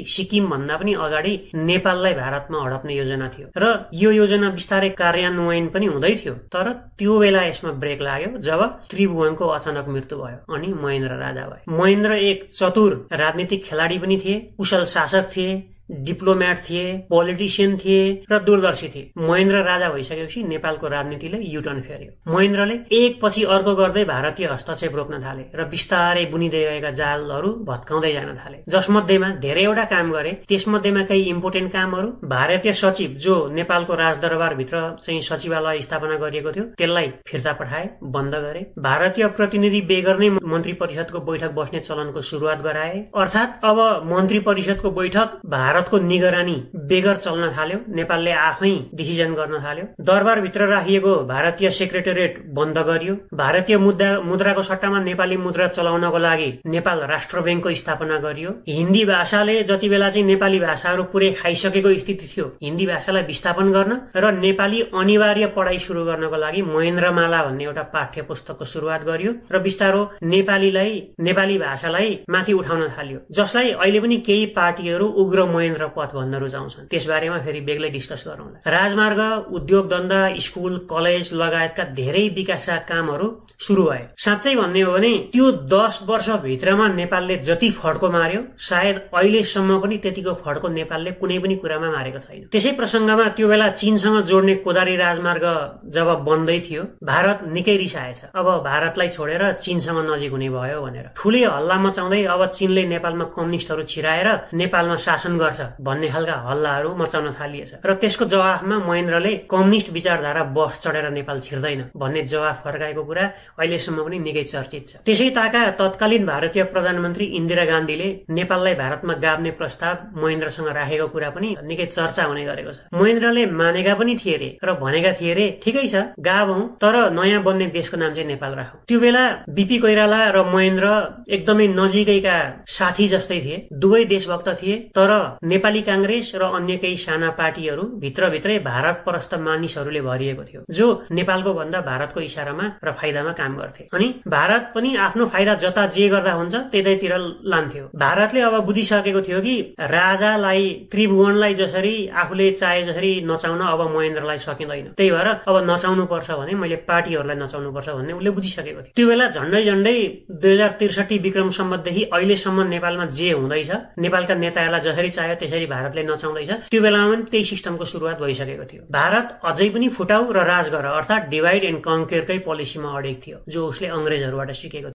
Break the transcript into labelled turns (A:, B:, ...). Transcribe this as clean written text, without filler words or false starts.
A: सिक्किम भन्दा पनि अगाडि नेपाललाई भारतमा हडप्ने योजना थियो र यो योजना बिस्तारै कार्यान्वयन पनि हुँदै थियो। तर त्यो बेला यसमा ब्रेक लाग्यो जब त्रिभुवनको अचानक मृत्यु भयो अनि महेन्द्र राजा भए। महेन्द्र एक चतुर राजनीतिक खेलाडी पनि थिए, कुशल शासक थिए, डिप्लोमेट थिए, पोलिटिशियन थिए र दूरदर्शी थिए। महेन्द्र राजा भइसकेपछि नेपालको राजनीतिले युटर्न फेर्यो। महेन्द्रले एक पछि अर्को गर्दै भारतीय हस्तक्षेप रोक्न थाले र बिस्तारै बुनिँदै गएका जालहरू भत्काउँदै जान थाले, जसमध्येमा धेरैवटा काम गरे। त्यसमध्येमा केही इम्पोर्टेन्ट कामहरू, भारतीय सचिव जो नेपालको राजदरबारभित्र चाहिँ सचिवालय स्थापना गरिएको थियो त्यसलाई फिर्ता पठाए, बन्द गरे। भारतीय प्रतिनिधि बेगर नै मन्त्री परिषदको बैठक बस्ने चलनको सुरुवात गराए। अर्थात् अब मन्त्री परिषदको बैठक भारतको निगरानी बेगर चल्न थाल्यो। नेपालले आफै डिसिजन गर्न थाल्यो। दरबारभित्र राखिएको भारतीय सेक्रेटेरिएट बन्द गरियो। भारतीय मुद्राको सट्टामा नेपाली मुद्रा चलाउनको लागि नेपाल राष्ट्र बैंकको स्थापना गरियो। हिन्दी भाषाले जति बेला चाहिँ नेपाली भाषाहरू पुरै खाइसकेको स्थिति थियो, हिन्दी भाषालाई विस्थापन गर्न र नेपाली अनिवार्य पढाइ सुरु गर्नको लागि महेन्द्रमाला भन्ने एउटा पाठ्य पुस्तकको सुरुवात गरियो र बिस्तारो नेपाली भाषालाई माथि उठाउन थालियो, जसलाई अहिले पनि केही पार्टीहरू उग्र महेन्द्र पथ भन्न रुचाउँछन्। त्यसबारेमा फेरि बेग्लै डिस्कस गरौँला। राजमार्ग, उद्योग धन्दा, स्कुल, कलेज लगायतका धेरै विकासका कामहरू सुरु भए। साँच्चै भन्ने हो भने त्यो 10 वर्षभित्रमा नेपालले जति फड्को मार्यो सायद अहिलेसम्म पनि त्यतिको फड्को नेपालले कुनै पनि कुरामा मारेको छैन। त्यसै प्रसंगमा त्यो बेला चीनसँग जोड्ने कोदारी राजमार्ग जब बन्दै थियो, भारत निकै रिसाएछ। अब भारतलाई छोडेर चीनसँग नजिक हुने भयो भनेर ठूलै हल्ला मचाउँदै अब चीनले नेपालमा कम्युनिस्टहरू छिराएर नेपालमा शासन गर्छ भन्ने खालका हल्लाहरू मचाउन थालिएछ र त्यसको जवाफमा महेन्द्रले कम्युनिस्ट विचारधारा बस चढेर नेपाल छिर्दैन भन्ने जवाफ फर्काएको कुरा अहिलेसम्म पनि निकै चर्चित छ। त्यसै ताका तत्कालीन भारतीय प्रधानमन्त्री इन्दिरा गान्धीले नेपाललाई भारतमा गाभ्ने प्रस्ताव महेन्द्रसँग राखेको कुरा पनि निकै चर्चा हुने गरेको छ। महेन्द्रले मानेका पनि थिए रे र भनेका थिए रे, ठिकै छ गाभौं तर नयाँ बन्ने देशको नाम चाहिँ नेपाल राखौं। त्यो बेला बीपी कोइराला र महेन्द्र एकदमै नजिकैका साथी जस्तै थिए, दुवै देशभक्त थिए। तर नेपाली कांग्रेस र अन्य केही साना पार्टीहरू भित्रभित्रै भारत परस्त मानिसहरूले भरिएको थियो, जो नेपालको भन्दा भारतको इशारामा र फाइदामा काम गर्थे। अनि भारत पनि आफ्नो फाइदा जता जे गर्दा हुन्छ त्यतैतिर लान्थ्यो। भारतले अब बुझिसकेको थियो कि राजालाई, त्रिभुवनलाई जसरी आफूले चाहे जसरी नचाउन अब महेन्द्रलाई सकिँदैन, त्यही भएर अब नचाउनु पर्छ भने मैले पार्टीहरूलाई नचाउनु पर्छ भन्ने उसले बुझिसकेको थियो। त्यो बेला झन्डै 2063 विक्रम सम्वतदेखि अहिलेसम्म नेपालमा जे हुँदैछ, नेपालका नेताहरूलाई जसरी चाह्यो त्यसरी भारतले नचाउँदैछ, त्यो बेलामा पनि त्यही सिस्टमको सुरुवात भइसकेको थियो। भारत अझै पनि फुटाउ र राज गर अर्थात् डिभाइड एन्ड कन्क्वेरकै पोलिसीमा अडेक थियो, जो उसले अंग्रेजहरूबाट सिकेको थियो।